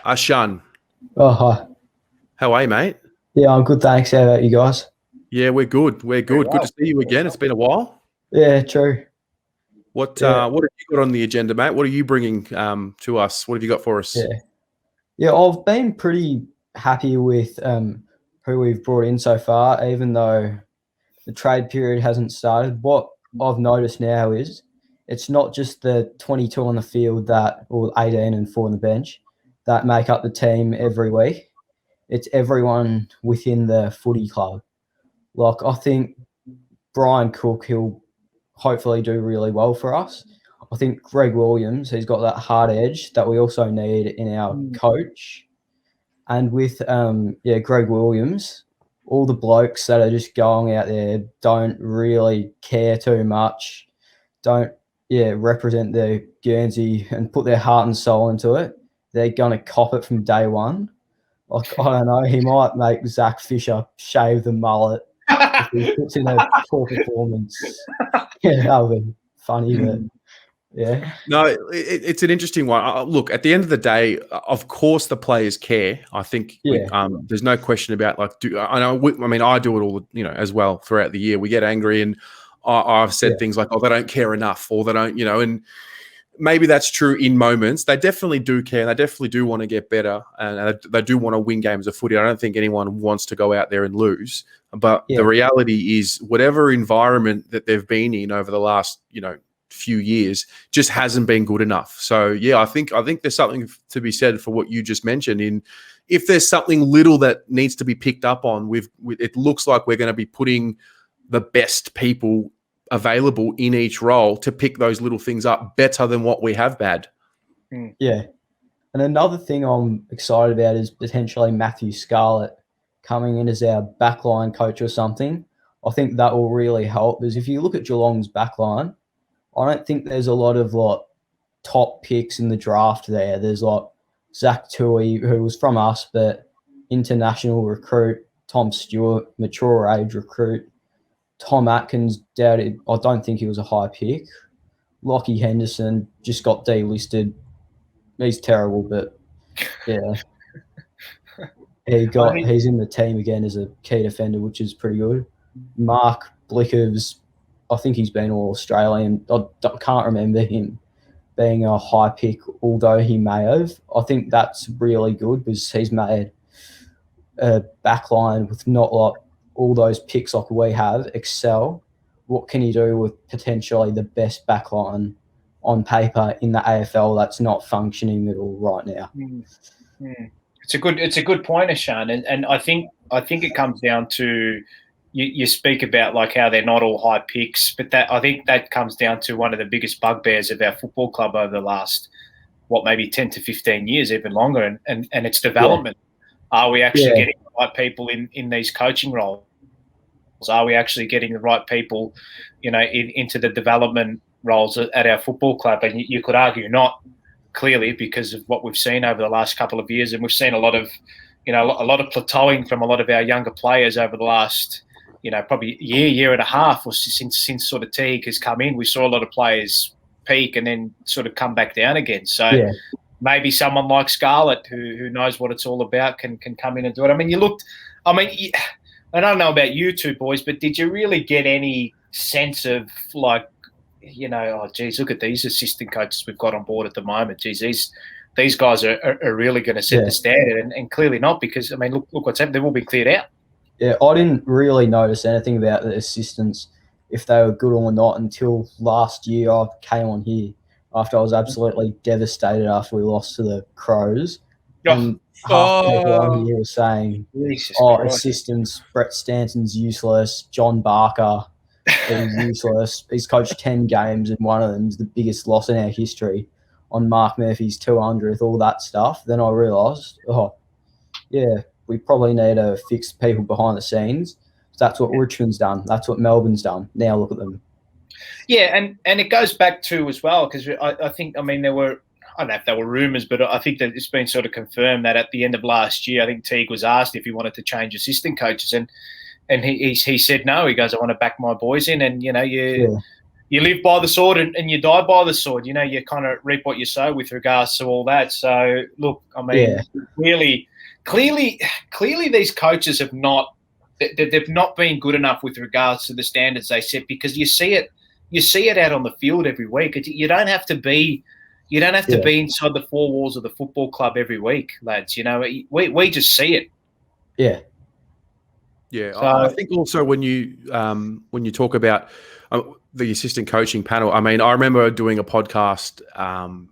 Ashan, Oh, hi. how are you, mate? Yeah, I'm good, thanks. How about you guys? Yeah, we're good. We're Very good. Good to well. see you again. It's been a while. Yeah, true. What Yeah, what have you got on the agenda, mate? What are you bringing to us? What have you got for us? yeah. Yeah, I've been pretty happy with who we've brought in so far, even though the trade period hasn't started. What I've noticed now is it's not just the 22 on the field that, or 18 and 4 on the bench, that make up the team every week. It's everyone within the footy club. Like, I think Brian Cook, he'll hopefully do really well for us. I think Greg Williams, he's got that hard edge that we also need in our coach. And with Greg Williams, all the blokes that are just going out there don't really care too much, don't represent their Guernsey and put their heart and soul into it. They're gonna cop it from day one. Like, I don't know, he might make Zach Fisher shave the mullet if he puts in a poor performance. Yeah, that would be funny, but yeah. No, it's an interesting one. Look, at the end of the day, of course, the players care. I think there's no question about I know. I mean, I do it all, as well throughout the year. We get angry, and I've said things like, "Oh, they don't care enough," or "They don't," and maybe that's true in moments. They definitely do care. They definitely do want to get better, and they do want to win games of footy. I don't think anyone wants to go out there and lose. But the reality is, whatever environment that they've been in over the last, few years, just hasn't been good enough. So yeah, I think there's something to be said for what you just mentioned. In if there's something little that needs to be picked up on, it looks like we're going to be putting the best people available in each role to pick those little things up better than what we have had. Yeah. And another thing I'm excited about is potentially Matthew Scarlett coming in as our backline coach or something. I think that will really help, because if you look at Geelong's backline, I don't think there's a lot of top picks in the draft there. There's Zach Tui, who was from us, but international recruit, Tom Stewart, mature age recruit, Tom Atkins, doubted. I don't think he was a high pick. Lockie Henderson just got delisted. He's terrible, but yeah. He's in the team again as a key defender, which is pretty good. Mark Blicker's, I think he's been all Australian. I can't remember him being a high pick, although he may have. I think that's really good because he's made a backline with not all those picks like we have excel. What can you do with potentially the best backline on paper in the AFL that's not functioning at all right now? It's a good point, Ashan, and I think it comes down to you speak about how they're not all high picks, but I think that comes down to one of the biggest bugbears of our football club over the last maybe 10 to 15 years, even longer, and it's development. Are we actually getting the right people in these coaching roles? Are we actually getting the right people, into the development roles at our football club? And you could argue not, clearly, because of what we've seen over the last couple of years, and we've seen a lot of plateauing from a lot of our younger players over the last, probably year and a half, or since sort of Teague has come in. We saw a lot of players peak and then sort of come back down again. So maybe someone like Scarlett, who knows what it's all about, can come in and do it. I mean, I don't know about you two boys, but did you really get any sense of oh geez, look at these assistant coaches we've got on board at the moment. Geez, these guys are really going to set the standard, and clearly not, because I mean, look what's happened. They've all been cleared out. Yeah, I didn't really notice anything about the assistants, if they were good or not, until last year. I came on here after I was absolutely devastated after we lost to the Crows. And half the people on here were saying, assistants, Brett Stanton's useless, John Barker is useless. He's coached 10 games and one of them's the biggest loss in our history on Mark Murphy's 200th, all that stuff. Then I realised, we probably need to fix people behind the scenes. That's what Richmond's done. That's what Melbourne's done. Now look at them. Yeah, and it goes back to as well, because I think, I mean, there were, I don't know if there were rumours, but I think that it's been sort of confirmed that at the end of last year, I think Teague was asked if he wanted to change assistant coaches, and he said no. He goes, I want to back my boys in, and you you live by the sword and you die by the sword. You know, you kind of reap what you sow with regards to all that. So, look, I mean, clearly, these coaches have not they've not been good enough with regards to the standards they set, because you see it out on the field every week. You don't have to be inside the four walls of the football club every week, lads. You know, we just see it. Yeah. Yeah, so, I think also when you talk about the assistant coaching panel, I mean, I remember doing a podcast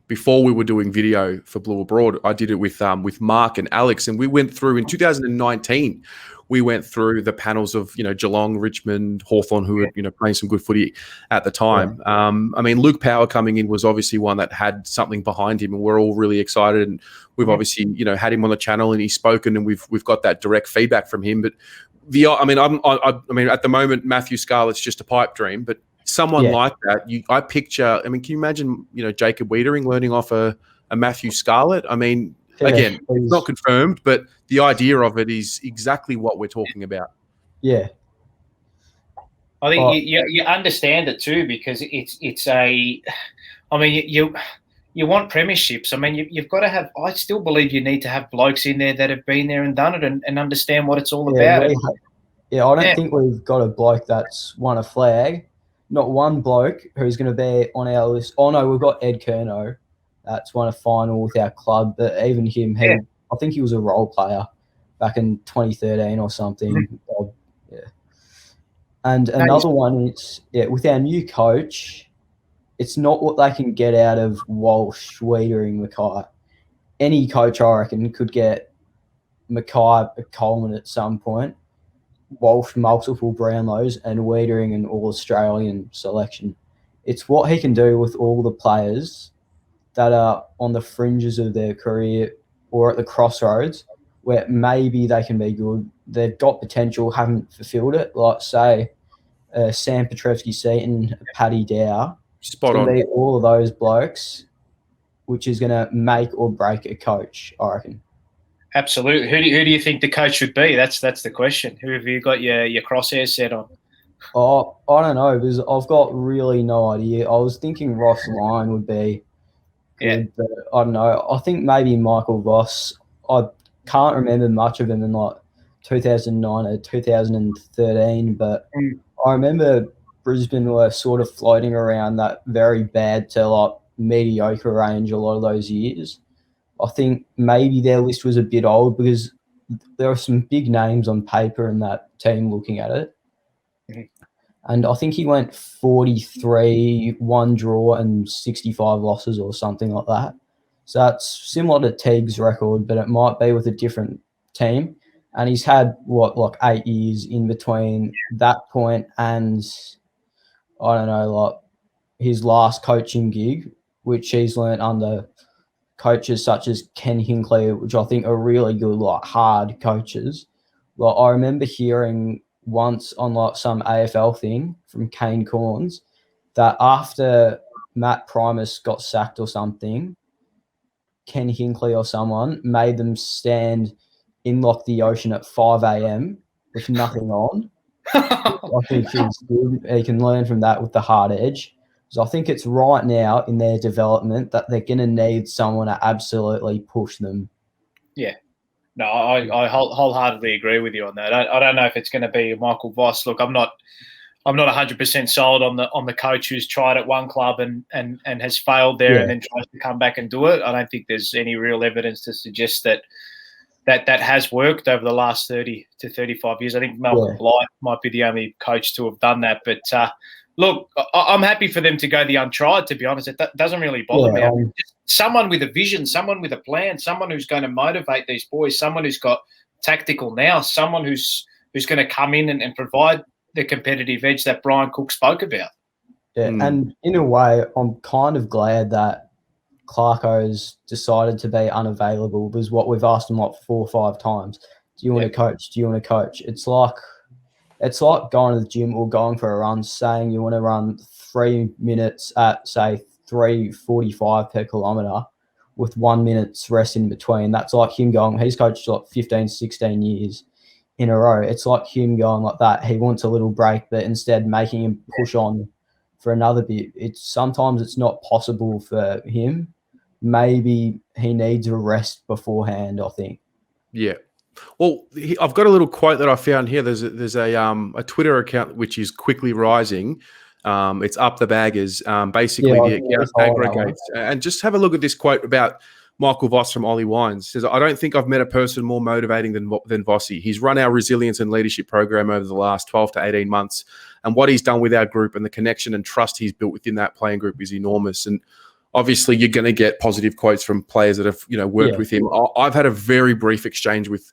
before we were doing video for Blue Abroad. I did it with Mark and Alex, and we went through in 2019. We went through the panels of, you know, Geelong, Richmond, Hawthorn, who were, you know, playing some good footy at the time. Yeah. I mean, Luke Power coming in was obviously one that had something behind him, and we're all really excited. And we've obviously, you know, had him on the channel, and he's spoken, and we've got that direct feedback from him. But I mean, at the moment, Matthew Scarlett's just a pipe dream, but someone like that, I picture. I mean, can you imagine, you know, Jacob Wiedering learning off a Matthew Scarlett? I mean, again, it's not confirmed, but the idea of it is exactly what we're talking about. Yeah, I think you understand it too, because it's a. I mean, you want premierships. I mean, you've got to have. I still believe you need to have blokes in there that have been there and done it and understand what it's all about. I don't think we've got a bloke that's won a flag. Not one bloke who's going to be on our list. Oh no, we've got Ed Curnow. That's won a final with our club, but even him, I think he was a role player back in 2013 or something. Yeah. And another one is, with our new coach, it's not what they can get out of Walsh, Wiedering, Mackay. Any coach, I reckon, could get Mackay a Coleman at some point, Walsh multiple Brownlows, and Wiedering an All-Australian selection. It's what he can do with all the players that are on the fringes of their career or at the crossroads where maybe they can be good. They've got potential, haven't fulfilled it. Like, say, Sam Petrevski-Seton, Paddy Dow. Spot on. Be all of those blokes, which is going to make or break a coach, I reckon. Absolutely. Who do you think the coach should be? That's the question. Who have you got your crosshairs set on? Oh, I don't know, because I've got really no idea. I was thinking Ross Lyon would be good, but I don't know. I think maybe Michael Voss. I can't remember much of him in like 2009 or 2013, but I remember Brisbane were sort of floating around that very bad to like mediocre range a lot of those years. I think maybe their list was a bit old because there are some big names on paper in that team looking at it. And I think he went 43, 1 draw and 65 losses or something like that. So that's similar to Teague's record, but it might be with a different team. And he's had, like 8 years in between that point and, I don't know, like his last coaching gig, which he's learned under coaches such as Ken Hinkley, which I think are really good, like hard coaches. Like, I remember hearing once on like some AFL thing from Kane Corns that after Matt Primus got sacked or something, Ken Hinkley or someone made them stand in like the ocean at 5 a.m. with nothing on. I think he's good. He can learn from that with the hard edge. So I think it's right now in their development that they're going to need someone to absolutely push them. Yeah. No, I wholeheartedly agree with you on that. I don't know if it's going to be Michael Voss. Look, I'm not 100% sold on the coach who's tried at one club and has failed there and then tries to come back and do it. I don't think there's any real evidence to suggest that has worked over the last 30 to 35 years. I think Malcolm Blight might be the only coach to have done that. But look, I'm happy for them to go the untried, to be honest. It doesn't really bother me. I mean, just someone with a vision, someone with a plan, someone who's going to motivate these boys, someone who's got tactical now, someone who's going to come in and provide the competitive edge that Brian Cook spoke about. Yeah, and in a way, I'm kind of glad that Clarko's decided to be unavailable, because what we've asked him like 4 or 5 times. Do you want to coach? Do you want to coach? It's like going to the gym or going for a run, saying you want to run 3 minutes at, say, 3:45 per kilometre with 1 minute's rest in between. That's like him going, he's coached like 15, 16 years in a row. It's like him going like that. He wants a little break, but instead making him push on for another bit. Sometimes it's not possible for him. Maybe he needs a rest beforehand, I think. Yeah. Well, I've got a little quote that I found here. There's a Twitter account which is quickly rising. It's Up the Baggers. Basically, the account aggregates. And just have a look at this quote about Michael Voss from Ollie Wines. Says, I don't think I've met a person more motivating than Vossy. He's run our resilience and leadership program over the last 12 to 18 months. And what he's done with our group and the connection and trust he's built within that playing group is enormous. And obviously, you're going to get positive quotes from players that have, worked with him. I've had a very brief exchange with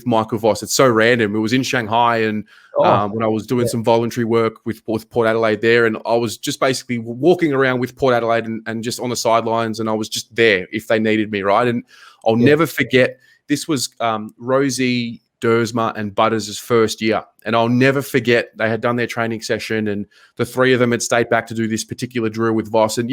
Michael Voss. It's so random. It was in Shanghai, and when I was doing some voluntary work with Port Adelaide there, and I was just basically walking around with Port Adelaide and just on the sidelines, and I was just there if they needed me, right? And I'll never forget. This was Rosie, Dersma, and Butters' first year. And I'll never forget, they had done their training session, and the three of them had stayed back to do this particular drill with Voss. And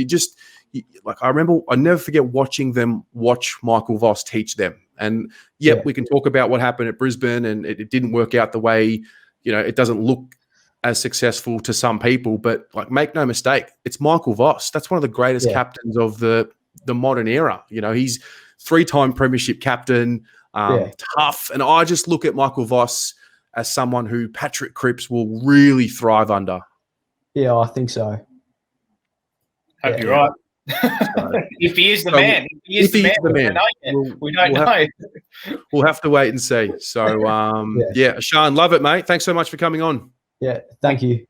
I never forget watching them watch Michael Voss teach them. And we can talk about what happened at Brisbane, and it didn't work out the way, it doesn't look as successful to some people, but make no mistake, it's Michael Voss. That's one of the greatest captains of the modern era. He's 3-time premiership captain, tough. And I just look at Michael Voss as someone who Patrick Cripps will really thrive under. Yeah, I think so. Hope you're right. If he is the man, we don't know. We'll have to wait and see. So, Sean, love it, mate. Thanks so much for coming on. Yeah, thank you.